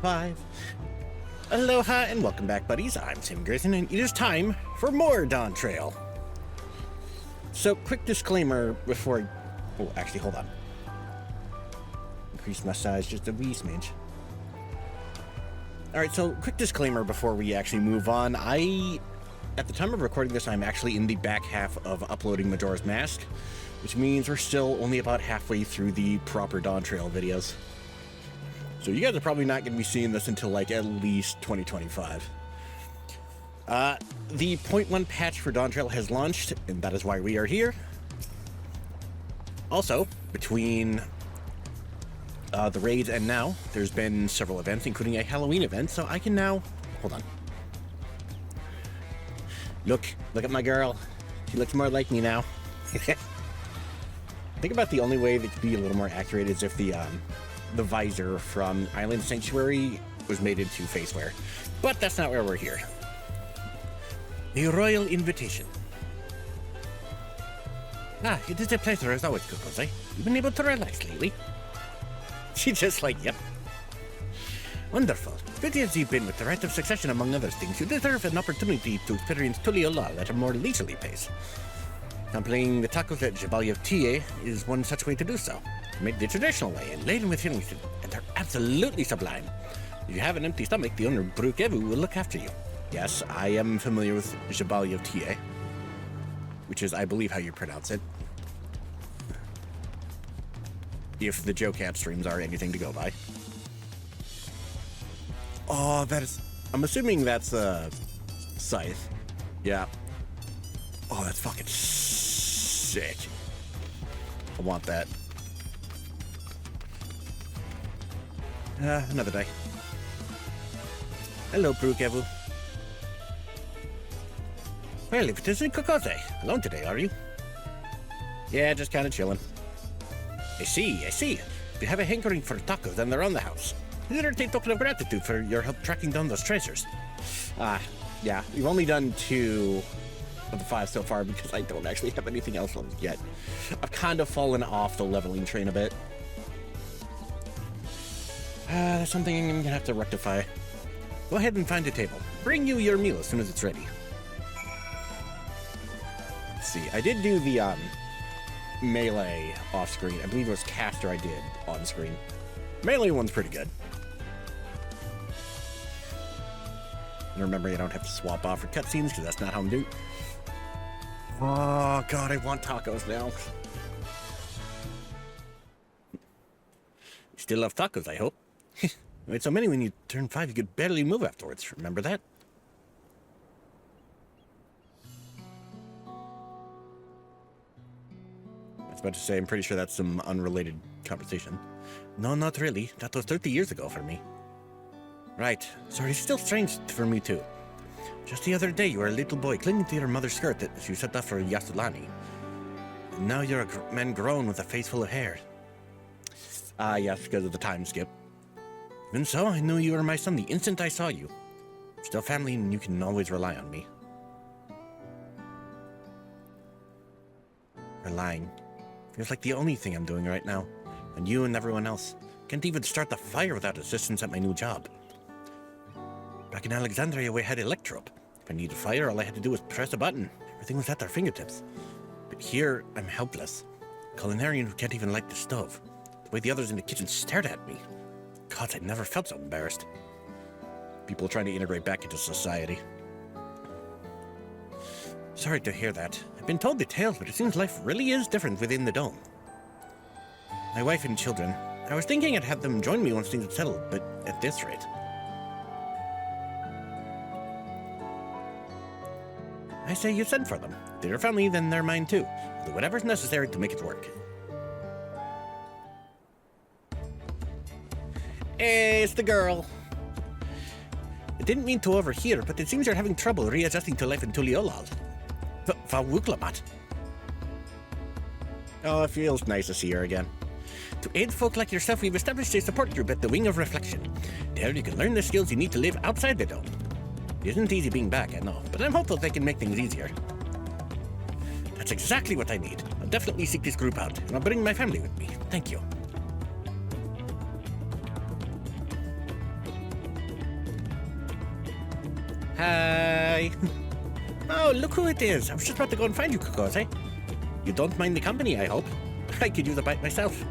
5. Aloha and welcome back, buddies. I'm Sammy Grayson, and it is time for more Dawntrail. So, quick disclaimer before oh, actually, hold on. Increase my size just a wee smidge. Alright, so quick disclaimer before we actually move on. At the time of recording this, I'm actually in the back half of uploading Majora's Mask, which means we're still only about halfway through the proper Dawntrail videos. So you guys are probably not going to be seeing this until like at least 2025. The 0.1 patch for Dawntrail has launched, and that is why we are here. Also, between the raids and now, there's been several events, including a Halloween event, so I can now... Hold on. Look at my girl. She looks more like me now. I think about the only way that could be a little more accurate is if the visor from Island Sanctuary was made into face wear. But that's not where we're here. The Royal Invitation. Ah, it is a pleasure as always, Kokose. You've been able to relax lately? She's just like, yep. Wonderful. Busy as you've been with the Rite of Succession, among other things, you deserve an opportunity to experience Tuliolal at a more leisurely pace. Sampling the tacos at Jabali of Tie is one such way to do so. Made the traditional way and laden with fillings, and they're absolutely sublime. If you have an empty stomach, the owner, Brukevu, will look after you. Yes, I am familiar with Jabali of Tie, which is, I believe, how you pronounce it. If the Jocat streams are anything to go by. Oh, that is... I'm assuming that's, Scythe. Yeah. Oh, that's fucking sick. I want that. Another day. Hello, Brukevu. Well, if it isn't Kokose, alone today, are you? Yeah, just kind of chilling. I see. If you have a hankering for tacos, then they're on the house. Consider it a token of gratitude for your help tracking down those treasures. Yeah, we've only done 2 of the 5 so far because I don't actually have anything else on yet. I've kind of fallen off the leveling train a bit. That's something I'm gonna have to rectify. Go ahead and find a table. Bring you your meal as soon as it's ready. Let's see, I did do the, melee off screen. I believe it was caster I did on screen. Melee one's pretty good. And remember, you don't have to swap off for cutscenes because that's not how I'm doing. Oh god, I want tacos now. You still love tacos, I hope. You ate so many when you turned 5 you could barely move afterwards. Remember that? I was about to say, I'm pretty sure that's some unrelated conversation. No, not really. That was 30 years ago for me. Right. Sorry, it's still strange for me too. Just the other day, you were a little boy clinging to your mother's skirt that you set off for Yasulani. And now you're a man grown with a face full of hair. Yes, because of the time skip. Even so, I knew you were my son the instant I saw you. Still family, and you can always rely on me. Relying. Feels like the only thing I'm doing right now. And you and everyone else. Can't even start the fire without assistance at my new job. Back in Alexandria, we had Electrope. If I needed fire, all I had to do was press a button. Everything was at their fingertips. But here, I'm helpless. A culinarian who can't even light the stove. The way the others in the kitchen stared at me. God, I never felt so embarrassed. People trying to integrate back into society. Sorry to hear that. I've been told the tales, but it seems life really is different within the dome. My wife and children. I was thinking I'd have them join me once things had settled, but at this rate. I say you send for them. If they're your family, then they're mine too. I'll do whatever's necessary to make it work. Hey, it's the girl. I didn't mean to overhear, but it seems you're having trouble readjusting to life in Tuliolal. Vawuklamat. Oh, it feels nice to see her again. To aid folk like yourself, we've established a support group at the Wing of Reflection. There you can learn the skills you need to live outside the dome. It isn't easy being back, I know, but I'm hopeful they can make things easier. That's exactly what I need. I'll definitely seek this group out, and I'll bring my family with me. Thank you. Hi. Oh, look who it is. I was just about to go and find you, Kokose. You don't mind the company, I hope. I could use a bite myself.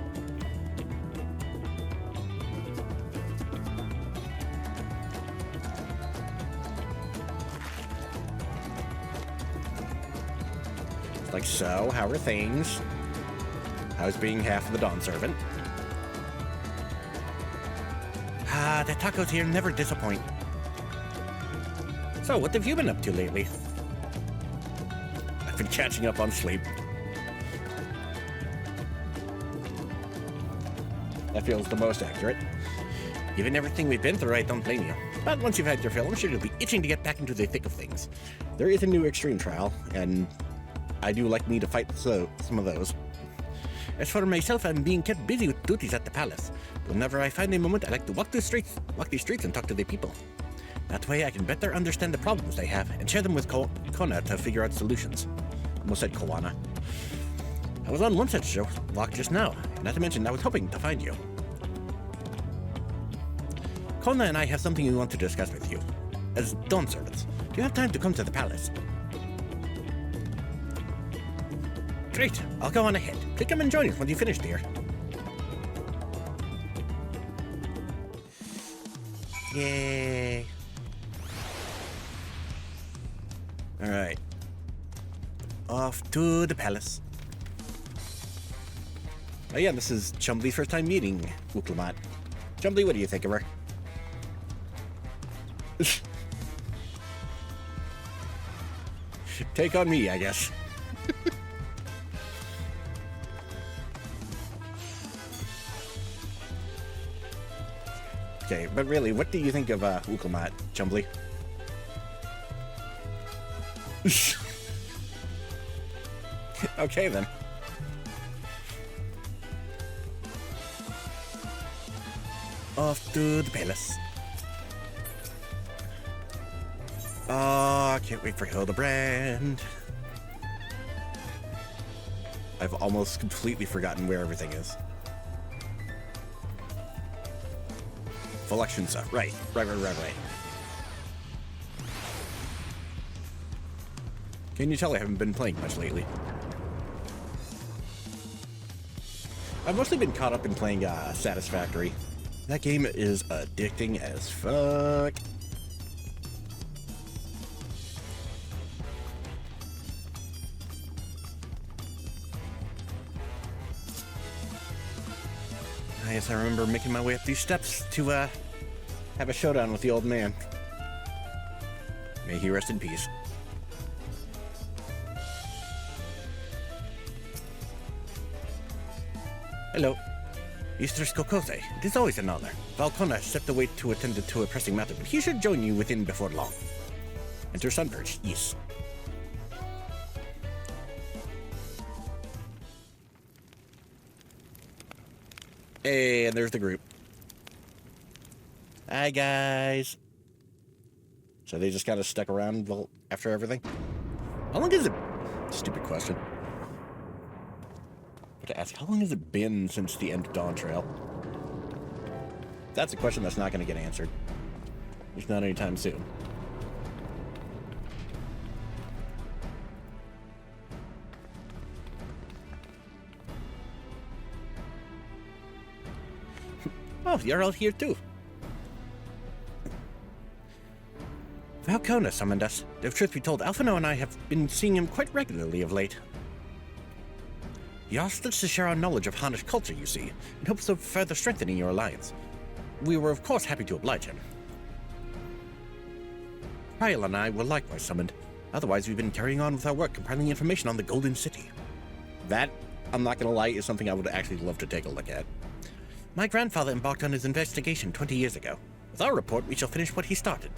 Like, so, how are things? How's being half of the Dawn Servant? Ah, the tacos here never disappoint. So, what have you been up to lately? I've been catching up on sleep. That feels the most accurate. Given everything we've been through, I don't blame you. But once you've had your fill, I'm sure you'll be itching to get back into the thick of things. There is a new extreme trial, and I do like me to fight some of those. As for myself, I'm being kept busy with duties at the palace. Whenever I find a moment, I like to walk these streets and talk to the people. That way I can better understand the problems they have and share them with Kona to figure out solutions. Almost said Koana. I was on one such walk just now, and not to mention I was hoping to find you. Kona and I have something we want to discuss with you. As Dawn servants, do you have time to come to the palace? Great, I'll go on ahead. Please come and join us when you finish, dear. Yay. Alright. Off to the palace. Oh yeah, this is Chumbly's first time meeting Uklamat. Chumbly, what do you think of her? Take on me, I guess. Okay, but really, what do you think of Uklamat, Chumbly? Okay, then. Off to the palace. Oh, I can't wait for Hildebrand. I've almost completely forgotten where everything is. Felection stuff. Right. Can you tell I haven't been playing much lately? I've mostly been caught up in playing Satisfactory. That game is addicting as fuck. I guess I remember making my way up these steps to have a showdown with the old man. May he rest in peace. Hello. Mistress Kokose. It is always an honor. Valkona stepped away to attend to a pressing matter, but he should join you within before long. Enter Sunverge, yes. Hey, and there's the group. Hi, guys. So they just kind of stuck around after everything? How long is it? Stupid question. But to ask, how long has it been since the end of Dawntrail? That's a question that's not going to get answered. At least not anytime soon. Oh, you're all here too. Valkona summoned us. The truth be told, Alphino and I have been seeing him quite regularly of late. He asked us to share our knowledge of Hanish culture, you see, in hopes of further strengthening your alliance. We were of course happy to oblige him. Kyle and I were likewise summoned. Otherwise, we've been carrying on with our work compiling information on the Golden City. That, I'm not gonna lie, is something I would actually love to take a look at. My grandfather embarked on his investigation 20 years ago. With our report, we shall finish what he started.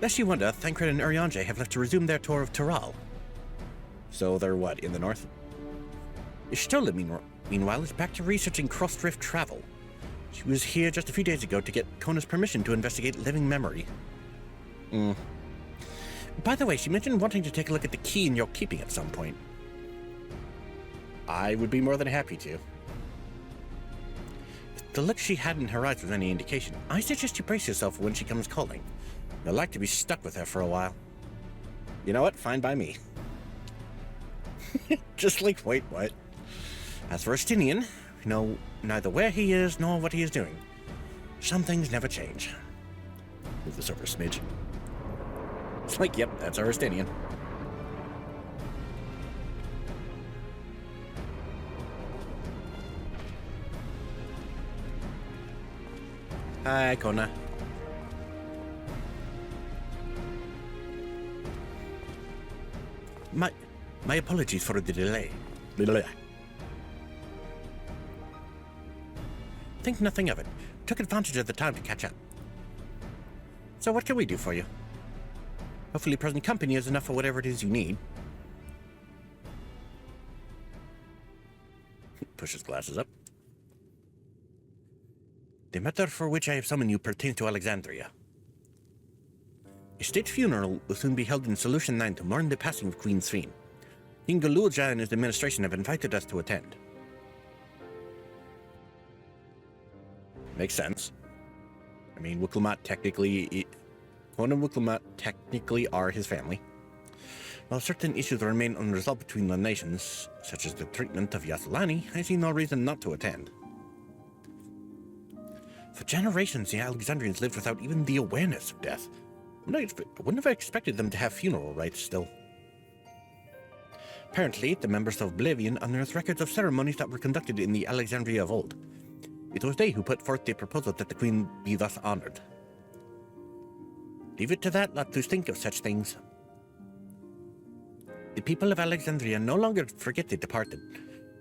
Lest you wonder, Thancred and Urianger have left to resume their tour of Tural. So they're what, in the north? Ishtola, meanwhile, is back to researching cross-drift travel. She was here just a few days ago to get Kona's permission to investigate living memory. By the way, she mentioned wanting to take a look at the key in your keeping at some point. I would be more than happy to. the look she had in her eyes was any indication, I suggest you brace yourself when she comes calling. You'll like to be stuck with her for a while. You know what? Fine by me. Just like, wait, what? As for Estinian, we know neither where he is nor what he is doing. Some things never change. Move this over a smidge. It's like, yep, that's our Estinian. Hi, Kona. My apologies for the delay. Blah. Think nothing of it. Took advantage of the time to catch up. So what can we do for you? Hopefully present company is enough for whatever it is you need. Push his glasses up. The matter for which I have summoned you pertains to Alexandria. A state funeral will soon be held in Solution 9 to mourn the passing of Queen Sveen. King Galulja and his administration have invited us to attend. Makes sense. I mean, Wuklumat technically... Kona and Wuklumat technically are his family. While certain issues remain unresolved between the nations, such as the treatment of Yasulani, I see no reason not to attend. For generations, the Alexandrians lived without even the awareness of death. I wouldn't have expected them to have funeral rites still. Apparently, the members of Oblivion unearthed records of ceremonies that were conducted in the Alexandria of old. It was they who put forth the proposal that the queen be thus honored. Leave it to that lot to think of such things. The people of Alexandria no longer forget the departed.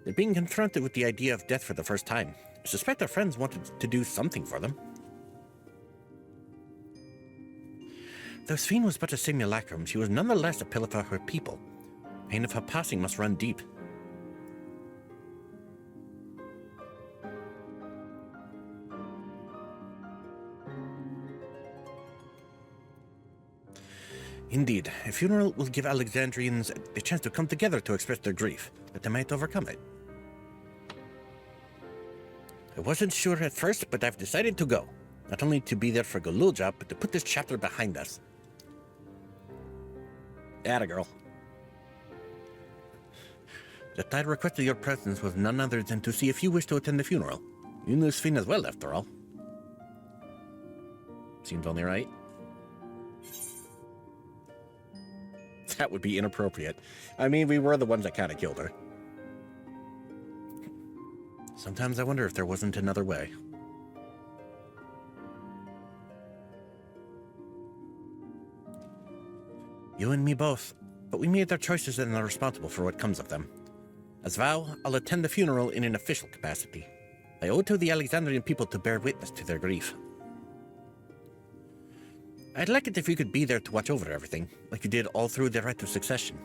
They're being confronted with the idea of death for the first time. I suspect their friends wanted to do something for them. Though Sveen was but a simulacrum, she was nonetheless a pillar for her people. Pain of her passing must run deep. Indeed, a funeral will give Alexandrians a chance to come together to express their grief, that they might overcome it. I wasn't sure at first, but I've decided to go. Not only to be there for Galulja, but to put this chapter behind us. Atta girl. That I requested your presence was none other than to see if you wish to attend the funeral. You knew Sveen as well, after all. Seems only right. That would be inappropriate. I mean, we were the ones that kind of killed her. Sometimes I wonder if there wasn't another way. You and me both, but we made our choices and are responsible for what comes of them. As vow, I'll attend the funeral in an official capacity. I owe it to the Alexandrian people to bear witness to their grief. I'd like it if you could be there to watch over everything, like you did all through the rite of succession.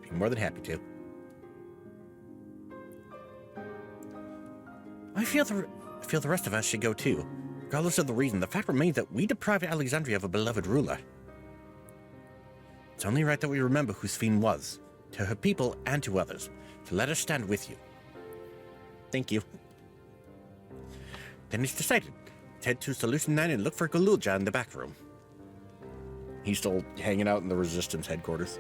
Be more than happy to. I feel the rest of us should go too. Regardless of the reason, the fact remains that we deprived Alexandria of a beloved ruler. It's only right that we remember who Sveen was, to her people and to others, so let us stand with you. Thank you. Then it's decided. Head to Solution 9 and look for Galulja in the back room. He's still hanging out in the Resistance headquarters.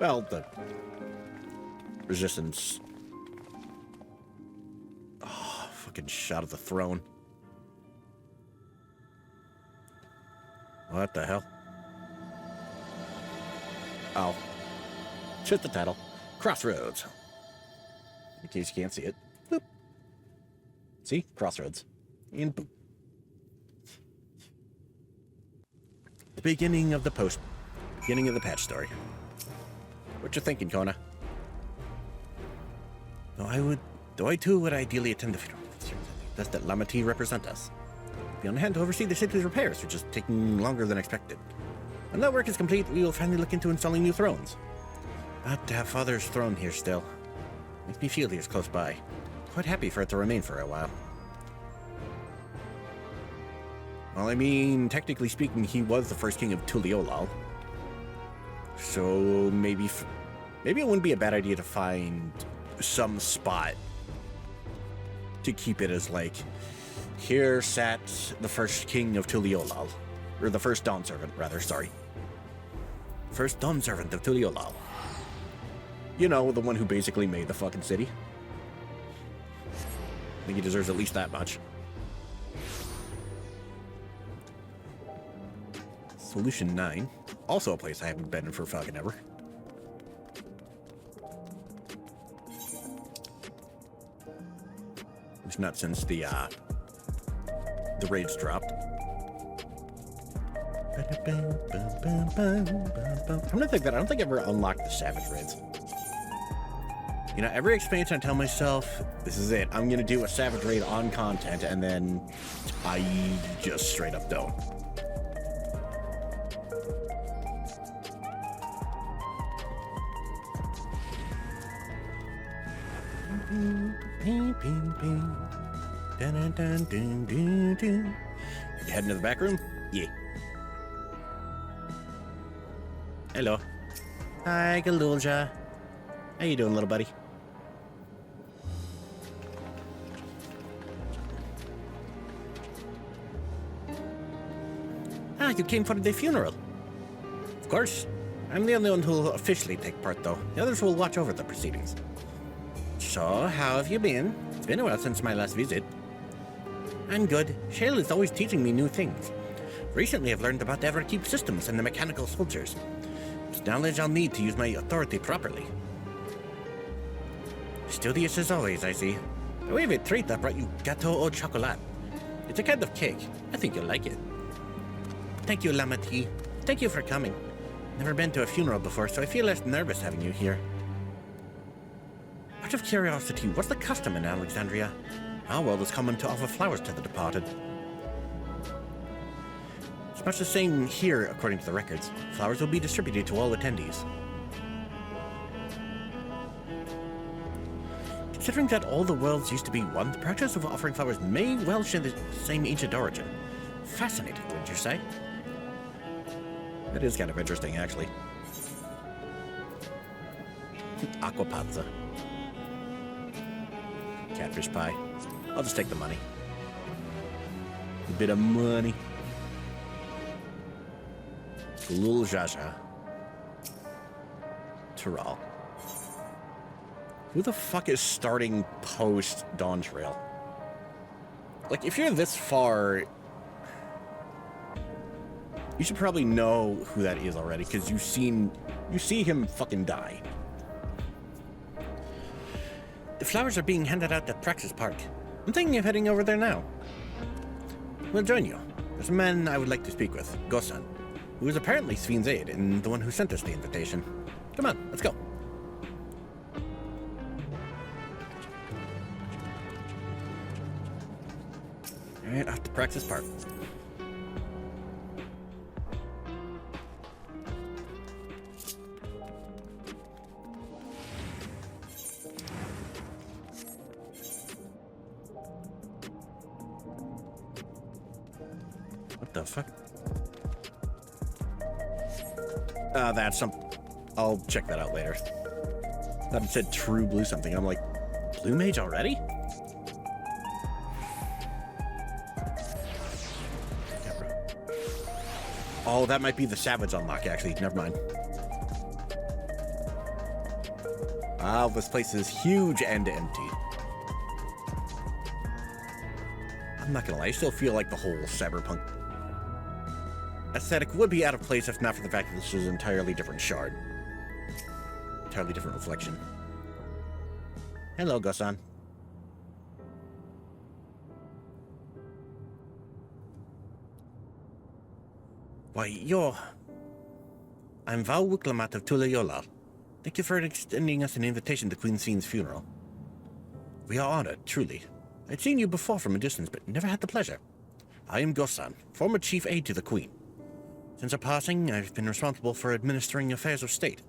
Well, the Resistance... Oh, fucking shot of the throne. What the hell? Oh. Just the title. Crossroads. In case you can't see it. Boop. See? Crossroads. And boop. The beginning of the beginning of the patch story. What you thinking, Kona? Though I too would ideally attend the funeral. Does that Lamati represent us? Be on hand to oversee the city's repairs, which is taking longer than expected. When that work is complete, we will finally look into installing new thrones. But to have Father's throne here still makes me feel he is close by. Quite happy for it to remain for a while. Well, I mean, technically speaking, he was the first king of Tuliolal. So maybe it wouldn't be a bad idea to find some spot to keep it as like, here sat the first king of Tuliolal. Or the first Dawn Servant, rather, sorry. First Dawn Servant of Tuliolal. You know, the one who basically made the fucking city. I think he deserves at least that much. Solution 9. Also a place I haven't been in for fucking ever. It's not since the raids dropped. I'm gonna think that I don't think I ever unlocked the Savage Raids. You know, every expansion I tell myself, this is it. I'm gonna do a Savage Raid on content, and then I just straight up don't. You heading to the back room? Yeah. Hello. Hi, Galulja. How you doing, little buddy? Ah, you came for the funeral. Of course. I'm the only one who'll officially take part, though. The others will watch over the proceedings. So, how have you been? It's been a while since my last visit. I'm good. Shale is always teaching me new things. Recently, I've learned about the Everkeep systems and the mechanical soldiers. It's knowledge I'll need to use my authority properly. Studious as always, I see. We have a treat that brought you gâteau au chocolat. It's a kind of cake. I think you'll like it. Thank you, Lamati. Thank you for coming. Never been to a funeral before, so I feel less nervous having you here. Out of curiosity, what's the custom in Alexandria? Our world is common to offer flowers to the departed. It's much the same here, according to the records. Flowers will be distributed to all attendees. Considering that all the worlds used to be one, the practice of offering flowers may well share the same ancient origin. Fascinating, wouldn't you say? That is kind of interesting, actually. Aquapazza. Catfish pie. I'll just take the money. A bit of money. Lul Jaja. Tural. Who the fuck is starting post Dawntrail? Like, if you're this far, you should probably know who that is already, because you see him fucking die. The flowers are being handed out at Praxis Park. I'm thinking of heading over there now. We'll join you. There's a man I would like to speak with, Gosan, who is apparently Sven's aide and the one who sent us the invitation. Come on, let's go. Alright, off to Praxis Park. What the fuck? That's some... I'll check that out later. Thought it said True Blue something. I'm like, Blue Mage already? Oh, that might be the Savage unlock, actually. Never mind. Wow, this place is huge and empty. I'm not gonna lie, I still feel like the whole cyberpunk aesthetic would be out of place if not for the fact that this is an entirely different shard. Entirely different reflection. Hello, Gosan. Why, I'm Val Wiklamat of Tulayolal. Thank you for extending us an invitation to Queen Scene's funeral. We are honored, truly. I'd seen you before from a distance, but never had the pleasure. I am Gosan, former chief aide to the Queen. Since her passing, I've been responsible for administering affairs of state.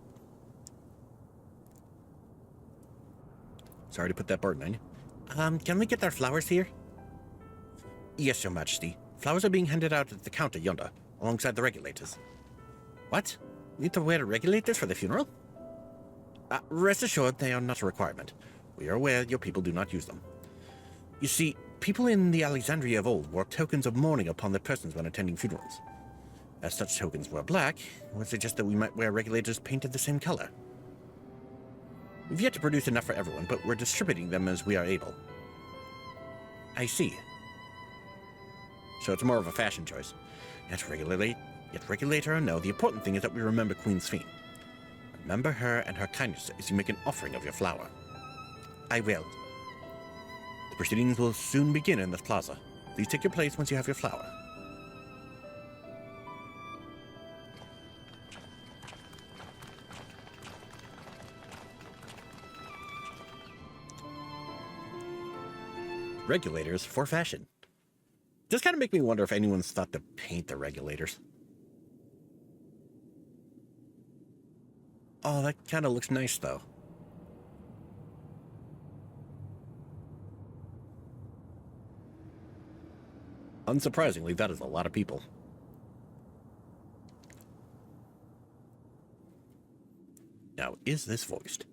Sorry to put that burden on you. Can we get our flowers here? Yes, Your Majesty. Flowers are being handed out at the counter yonder, alongside the regulators. What? We need to wear regulators for the funeral? Rest assured, they are not a requirement. We are aware your people do not use them. You see, people in the Alexandria of old wore tokens of mourning upon their persons when attending funerals. As such tokens were black, I would suggest that we might wear regulators painted the same color. We've yet to produce enough for everyone, but we're distributing them as we are able. I see. So it's more of a fashion choice. Yet regulator or no, the important thing is that we remember Queen Sphene. Remember her and her kindness as you make an offering of your flower. I will. The proceedings will soon begin in this plaza. Please take your place once you have your flower. Regulators for fashion. Just kind of make me wonder if anyone's thought to paint the regulators. Oh, that kind of looks nice, though. Unsurprisingly, that is a lot of people. Now, is this voiced?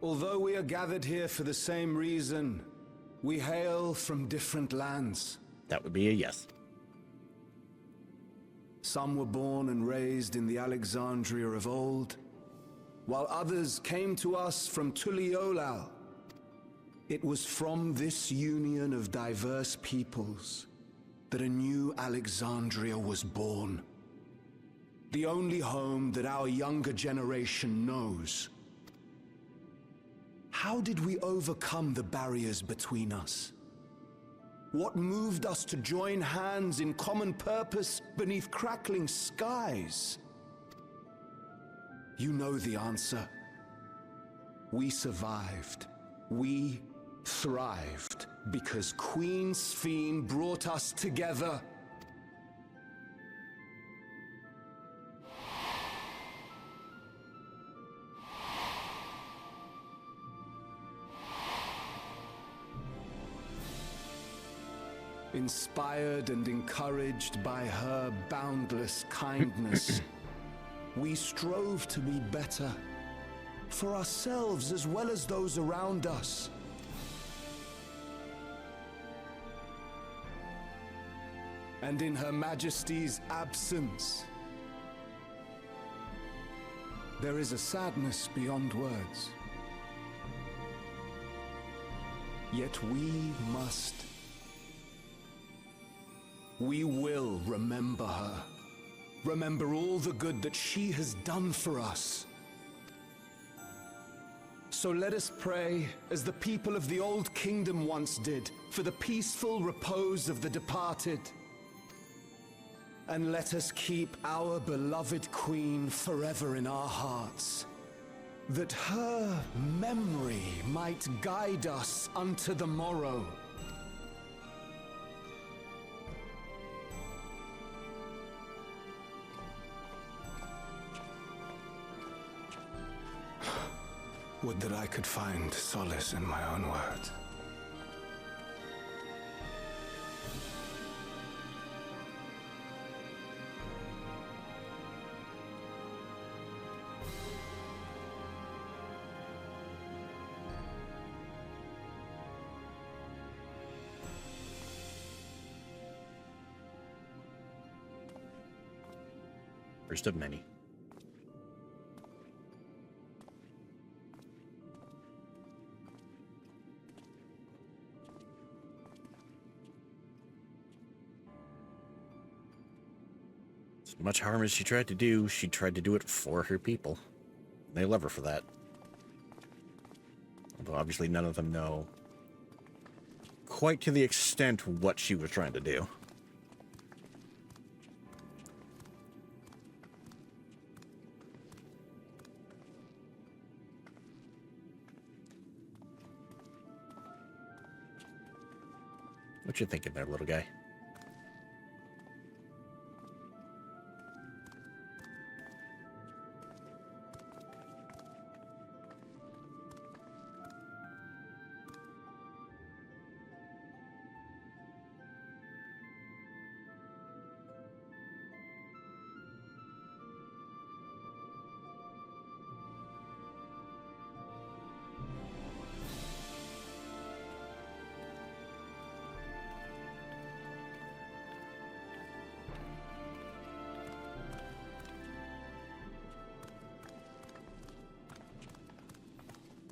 Although we are gathered here for the same reason, we hail from different lands. That would be a yes. Some were born and raised in the Alexandria of old, while others came to us from Tuliolal. It was from this union of diverse peoples that a new Alexandria was born. The only home that our younger generation knows. How did we overcome the barriers between us? What moved us to join hands in common purpose beneath crackling skies? You know the answer. We survived. We thrived because Queen Sphene brought us together. Inspired and encouraged by her boundless kindness, we strove to be better, for ourselves as well as those around us. And in Her Majesty's absence, there is a sadness beyond words. Yet we will remember her. Remember all the good that she has done for us. So let us pray, as the people of the Old Kingdom once did, for the peaceful repose of the departed. And let us keep our beloved Queen forever in our hearts, that her memory might guide us unto the morrow. Would that I could find solace in my own words. First of many. As much harm as she tried to do it for her people. They love her for that. Although obviously none of them know quite to the extent what she was trying to do. What you thinking there, little guy?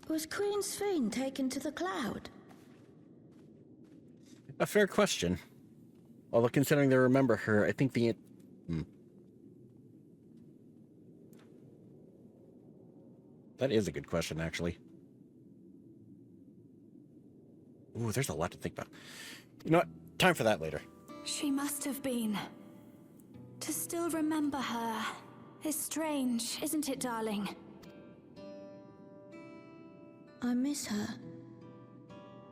Was Queen Sphene taken to the cloud? A fair question. Although considering they remember her, I think the... That is a good question, actually. Ooh, there's a lot to think about. You know what? Time for that later. She must have been. To still remember her is strange, isn't it, darling? I miss her.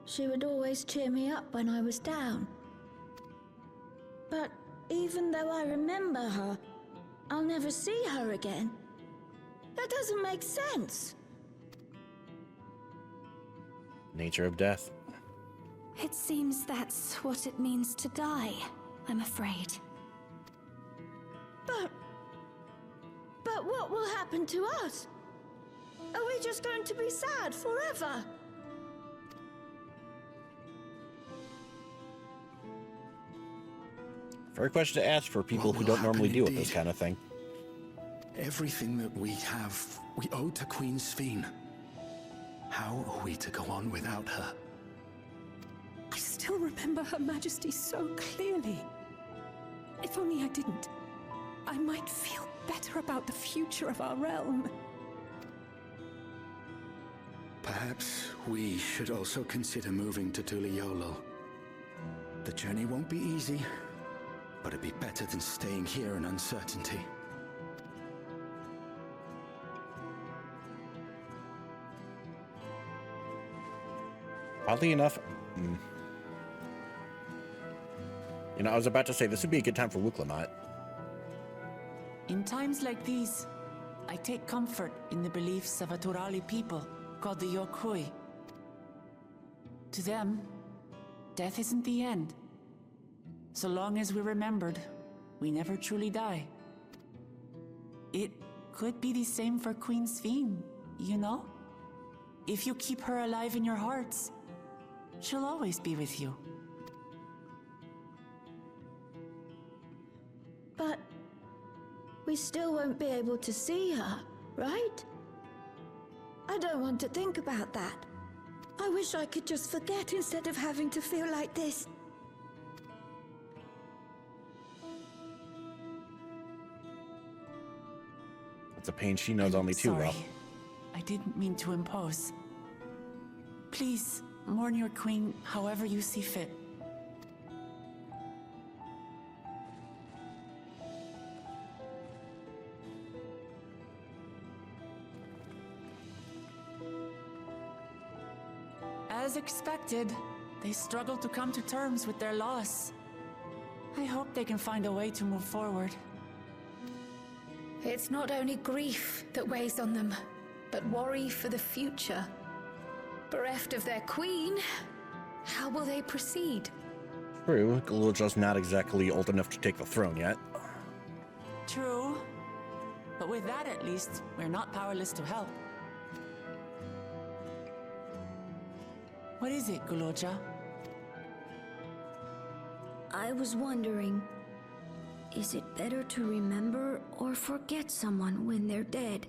She would always cheer me up when I was down. But even though I remember her, I'll never see her again. That doesn't make sense. Nature of death. It seems that's what it means to die, I'm afraid. But what will happen to us? Are we just going to be sad forever? Fair question to ask for people who don't normally deal with this kind of thing. Everything that we have, we owe to Queen Sphene. How are we to go on without her? I still remember Her Majesty so clearly. If only I didn't, I might feel better about the future of our realm. Perhaps we should also consider moving to Tuliolo. The journey won't be easy, but it'd be better than staying here in uncertainty. Oddly enough, you know, I was about to say this would be a good time for Wuklamot. In times like these, I take comfort in the beliefs of a Turali people called the Yokui. To them, death isn't the end. So long as we're remembered, we never truly die. It could be the same for Queen Sphene, you know? If you keep her alive in your hearts, she'll always be with you. But we still won't be able to see her, right? I don't want to think about that. I wish I could just forget instead of having to feel like this. It's a pain she knows only too well. I didn't mean to impose. Please, mourn your queen however you see fit. As expected, they struggle to come to terms with their loss. I hope they can find a way to move forward. It's not only grief that weighs on them, but worry for the future. Bereft of their queen, how will they proceed? True, Galuja's not exactly old enough to take the throne yet. True. But with that at least, we're not powerless to help. What is it, Guloja? I was wondering, is it better to remember or forget someone when they're dead?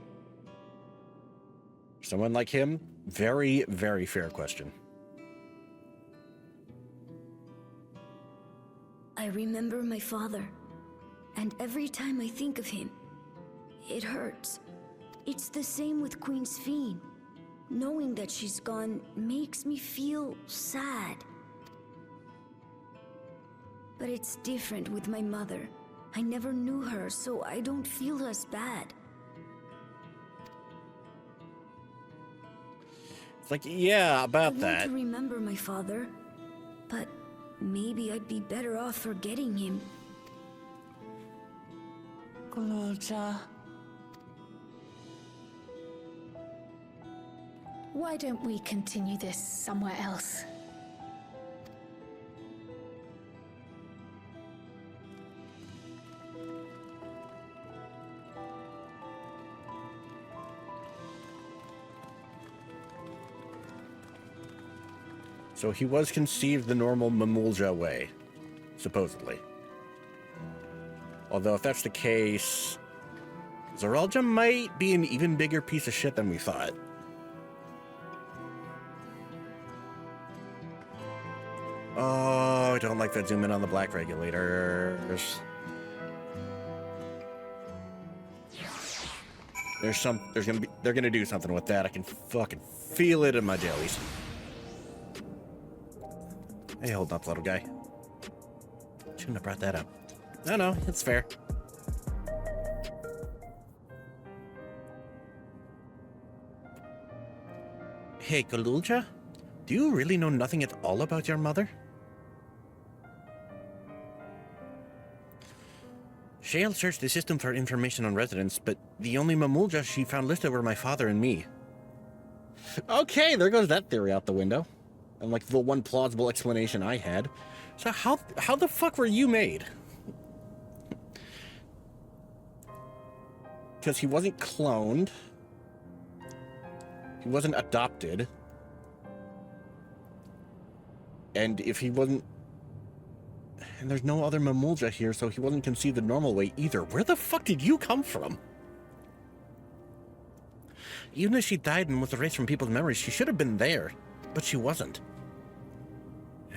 Someone like him? Very, very fair question. I remember my father, and every time I think of him, it hurts. It's the same with Queen Sphene. Knowing that she's gone makes me feel sad. But it's different with my mother. I never knew her, so I don't feel as bad. It's like, yeah, about I that. want to remember my father, but maybe I'd be better off forgetting him. Glulja. Why don't we continue this somewhere else? So he was conceived the normal Mamulja way, supposedly. Although if that's the case, Zoralja might be an even bigger piece of shit than we thought. Oh, I don't like that zoom in on the black regulators. They're gonna do something with that. I can fucking feel it in my jellies. Hey, hold up, little guy. Shouldn't have brought that up. No, it's fair. Hey, Galulja? Do you really know nothing at all about your mother? Shale searched the system for information on residents, but the only Mamulja she found listed were my father and me. Okay, there goes that theory out the window. And like the one plausible explanation I had. So how the fuck were you made? Because he wasn't cloned. He wasn't adopted. And if he wasn't... And there's no other Mamulja here, so he wasn't conceived the normal way either. Where the fuck did you come from? Even if she died and was erased from people's memories, she should have been there. But she wasn't.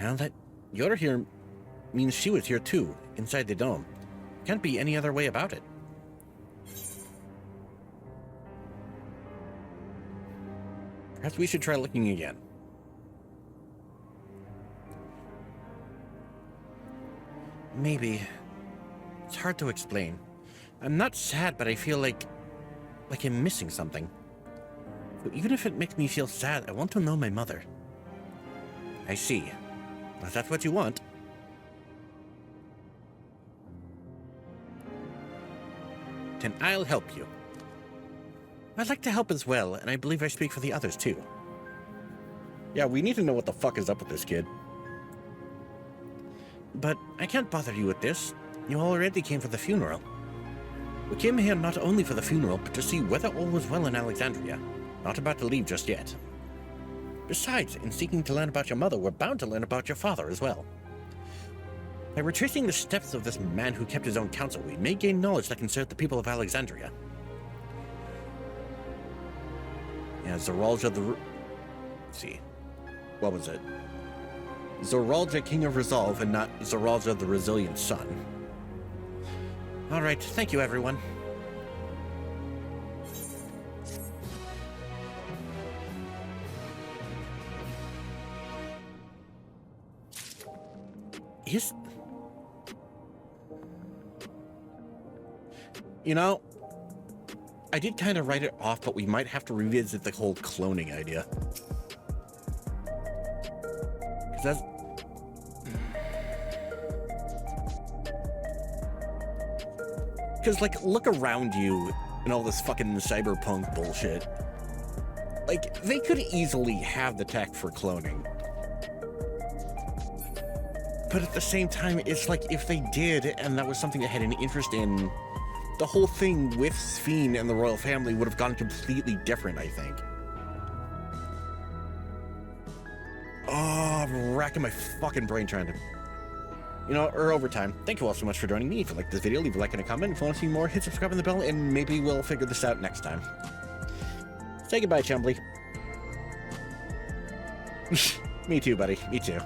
Now that you're here means she was here too, inside the dome. Can't be any other way about it. Perhaps we should try looking again. Maybe. It's hard to explain. I'm not sad, but I feel like I'm missing something. But even if it makes me feel sad, I want to know my mother. I see. If that's what you want. Then I'll help you. I'd like to help as well, and I believe I speak for the others too. Yeah, we need to know what the fuck is up with this kid. But I can't bother you with this. You already came for the funeral. We came here not only for the funeral, but to see whether all was well in Alexandria. Not about to leave just yet. Besides, in seeking to learn about your mother, we're bound to learn about your father as well. By retracing the steps of this man who kept his own counsel, we may gain knowledge that can serve the people of Alexandria. Yeah, Zoralja the... Let's see. What was it? Zoralja, King of Resolve, and not Zoralja the Resilient Son. Alright, thank you everyone. You know, I did kind of write it off, but we might have to revisit the whole cloning idea. Because like, look around you and all this fucking cyberpunk bullshit. Like, they could easily have the tech for cloning. But at the same time, it's like, if they did, and that was something they had an interest in, the whole thing with Sphene and the royal family would have gone completely different, I think. Oh, I'm racking my fucking brain trying to... You know, overtime. Thank you all so much for joining me. If you like this video, leave a like and a comment. If you want to see more, hit subscribe and the bell, and maybe we'll figure this out next time. Say goodbye, Chumbly. Me too, buddy. Me too.